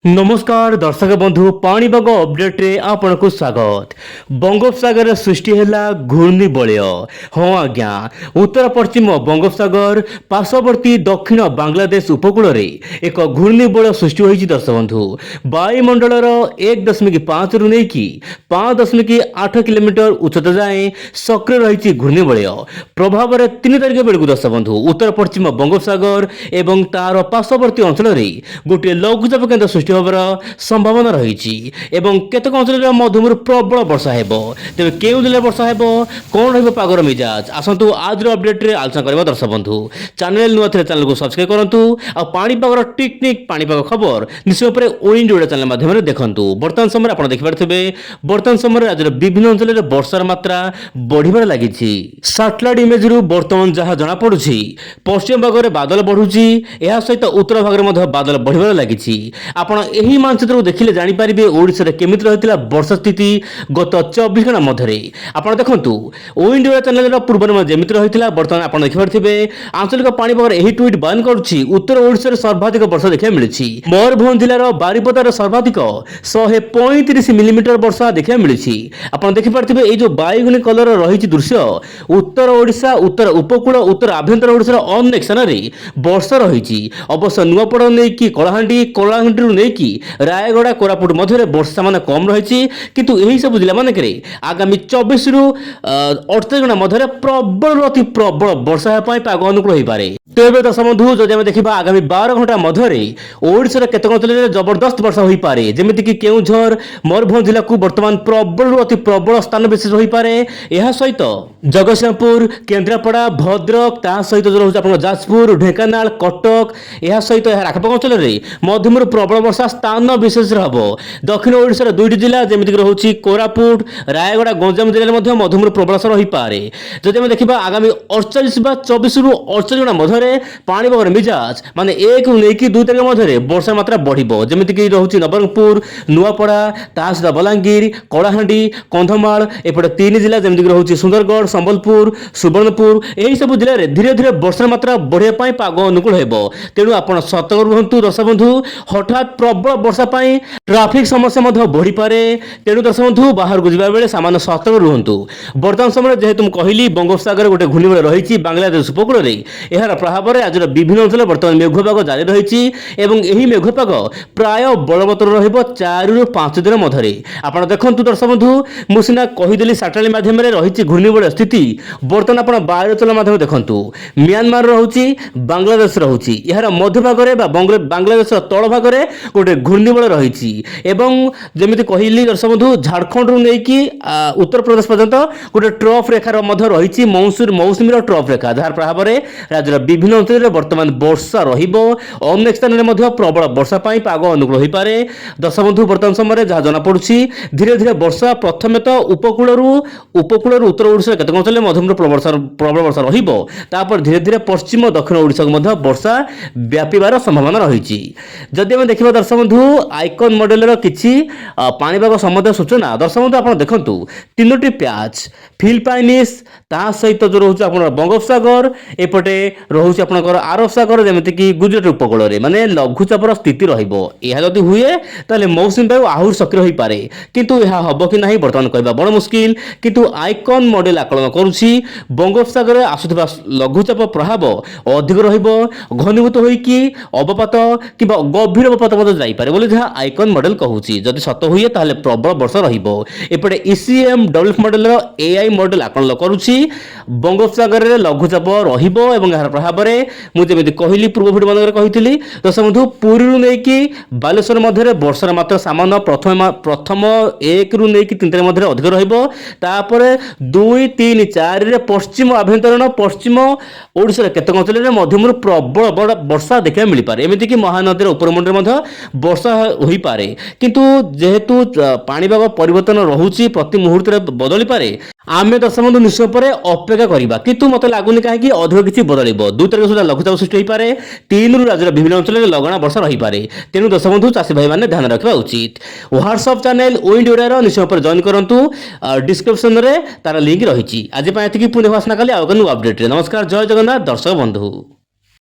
नमस्कार दर्शक बंधु पाणीपाग अपडेट रे आपन को स्वागत। बंगोपसागर सृष्टि है घूर्णिबलय। हाँ आज्ञा, उत्तर पश्चिम बंगोपसागर पार्श्ववर्ती दक्षिण बांग्लादेश उपकूल रे एक घूर्णिबलय सृष्टि होती। दर्शक बंधु वायुमंडल 1.5 रु नहीं कि 5.8 किलोमीटर उच्चता जाए सक्रिय रही घूर्णिबलय प्रभाव में 3 तारिख बेलू दर्शक बंधु उत्तर पश्चिम बंगोपसागर एवं तार पार्श्ववर्ती अंचल गोटे लघुचाप केन्द्र सृष्टि होबार संभावना रही एवं केतक अंचल मध्यम प्रबल वर्षा हेबो। तेबे केउ जिले वर्षा हेबो, कोन रहबो पागर मिजाज, आसंतु आज अपडेट रे आलोचना करबा। दर्शक बंधु चैनल नुआ थे चैनल को सब्सक्राइब करंतु आ पाणीपागर टिकनिक पाणीपाग खबर निश्चय पर ओइन जोड़ा चैनल माध्यम रे देखंतु। वर्तमान समय आपण देखि पारथिबे वर्तमान समय राज्यर विभिन्न अंचल रे वर्षार मात्रा बढ़िबार लागिछि। सैटेलाइट इमेज रु वर्तमान जहा जणा पडुछि पश्चिम भाग रे बादल बढ़ुछि, एहा सहित उत्तर भाग रे मध्ये बादल बढ़िबार लागिछि। आपण एही मानचित्र देखिले जानि परिबे ओडिसा रे केमिति रहितला वर्षा स्थिति गत 24 घंटा मध्यरे। आपण देखंतु ओ इंडिया चैनल रो पूर्वानुमान जेमिति रहितला वर्तमान आपण देखि पारथिबे आंचलिक पाणीपागर एही ट्वीट बयान करूछि उत्तर ओडिसा रे सर्वाधिक वर्षा देखिया मिलिछि। मयूरभंज जिल्ला रो बारिपदार सर्वाधिक 135 मिलीमीटर वर्षा देखिया मिलिछि। आपण देखि पारथिबे ए जो बायगुनी कलर रहिछि दृश्य उत्तर ओडिसा, उत्तर उपकूल, उत्तर आभ्यंतर ओडिसा रो अनेक स्थान रे वर्षा रहिछि। अवश्य नुआपड़ा नै कि कलाहांडी नहीं कि रायगड़ा कोरापुट मध्य वर्षा मान कम रही, किंतु यही सब जिला मानक आगामी 24 रु 48 घंटा मध्य प्रबल अति प्रबल वर्षा पाग अनुकूल हो पारे। तेज दर्शक बंधु जदि आम देखा आगामी 12 घंटा मध्य ओडिशार केतक अंचल जबरदस्त वर्षा हो पारे, जमीक कि केउझर मयूरभंज जिला को बर्तमान प्रबल अति प्रबल स्थान विशेष हो पारे। यह सहित जगतसिंहपुर, केन्द्रापड़ा, भद्रक, ता सहित जो रोज जाजपुर, ढेंकानाल, कटक, यह सहित आखपाख अंचल मध्यम प्रबल वर्षा स्थान विशेष हम। दक्षिण ओडिशार 2टी जिला जमीक रोचे कोरापुट, रायगड़ा, गंजाम जिले में मध्यम प्रबल वर्षा रही पारे। जदि आम देखा आगामी 48 बा 24 रु 48 घंटा मध्य पाणीपागर मिजाज माने 1 रु नहीं कि 2 तारिख मध्य वर्षा मात्रा बढ़िबो, जमीक रोचे नवरंगपुर, नुआपड़ा, तासदा, बलांगीर, कलाहांडी, कंधमाल, एपटे 3 जिला जमीक रोचे सुंदरगढ़, संबलपुर, सुवर्णपुर, यही सब जिले में धीरे धीरे वर्षा मात्रा बढ़िया पाग अनुकूल हेबो। तेणु आपण सतर्क रुहंतु दर्शक बंधु, हठात प्रबल वर्षा पाई ट्राफिक समस्या बढ़ी पारे। तेणु दर्शक बंधु बाहर को जावा बेले सामान्य सतर्क रुहंतु। वर्तमान समय जेहेतु कहली बंगोपसागर गोटे घूर्णिबलय रही बांग्लादेश उपकूल में, यार प्रभाव में आज विभिन्न अंचल बर्तमान मेघपाग जारी रही एवं यही मेघपाग प्राय बलवत्तर रहिबो 4 रु 5 दिन मध्य। आपण देखंतु दर्शक बंधु मु सिना कहीदेली सैटेलाइट माध्यम रही घूर्णिबलय स्थिति, बर्तमान आपण वायुचल माध्यम देखंतु म्यांमार रहुची, बांग्लादेश रहुची, यार मध्य भाग में बांग्लादेश तल भाग में गोटे घूर्णिबलय रही एवं जमीती कहली दर्शक बंधु झारखंड रु नहीं कि उत्तर प्रदेश पर्यंत गोटे ट्रफ रेखार रही मौसुमी ट्रफ रेखा, जार प्रभाव में राज्यर विभिन्न अंचल बर्तमान वर्षा अनेक स्थान में प्रबल वर्षा पाग अनुकूल हो पारे। दर्शक बंधु वर्तमान समय जहाँ जनापड़ी धीरे धीरे वर्षा प्रथम तो उपकूल उत्तर ओडिशा केतक अंचल मध्यम प्रबल वर्षा रही, धीरे धीरे पश्चिम दक्षिण ओडिशा को वर्षा व्यापार संभावना रही। जदि आम देखा दर्शक बंधु आइकन मॉडल किसी पाणीपाग संबंधी सूचना दर्शक बंधु आप देखु 3टी प्याच फिलिपाइनिस, ता सहित जो रोचे बंगोपसागर, एपटे रोचे आपंकर आरब सागर जमीक गुजरात उपकूल में माने लघुचापर स्थिति रही हुए ताले मौसुमी वायु आहरी सक्रिय हो पारे, किंतु यह हम कि नहीं बर्तमान कहवा बड़ मुस्किल। किंतु आइकन मॉडल आकलन करुच्ची बंगोपसागर आसुवा लघुचाप प्रभाव अधिक घनीभूत होइकी अवपात कि गभीर अवपात जाइपारे बोली जहाँ आइकन मॉडल कहूची। जदि सत हुए ताले प्रबल वर्षा रहिबो। एपटे ECM WF model AI model आकलन करुच्ची बंगोपसागर में लघुचाप रहिबो एवं यार प्रभाव में मुझे कहली पूर्व भिडियो मान कही दर्शक बंधु पुरी नहीं कि बालेश्वर मध्य वर्षार मात्रा सामान्य प्रथम 1 रु नहीं कि 3 तारिख मध्य अधिक रहीपर 2, 3, 4 रे पश्चिम आभ्यंतरण पश्चिम ओडिशा केतक अंचल में मध्यम प्रबल वर्षा देखा मिल पारे। एमतीक महानदी उपरमंडल वर्षा हो पारे, किंतु जेहेतु पाणीपाग परिवर्तन रोचे प्रति मुहूर्त बदली पारे, आमे दर्शक बंधु निश्चय पर अपेक्षा करवा, किंतु मत लगुनि कहीं अधिक किसी बदल 2 तारिख सुधा लघुचाप सृष्टि हो पारे। 3 रु राज्यर विभिन्न अंचल में लगना वर्षा रही पारे। तेणु दर्शक बंधु चाषी भाई मैंने ध्यान रखा उचित। व्हाट्सएप चैनल ओइंड ओडिया निश्चय पर जॉइन करंतु, डिस्क्रिप्शन में तार लिंक रही। आज पुनः आसना काली आउ अपडेट। नमस्कार, जय जगन्नाथ दर्शक बंधु।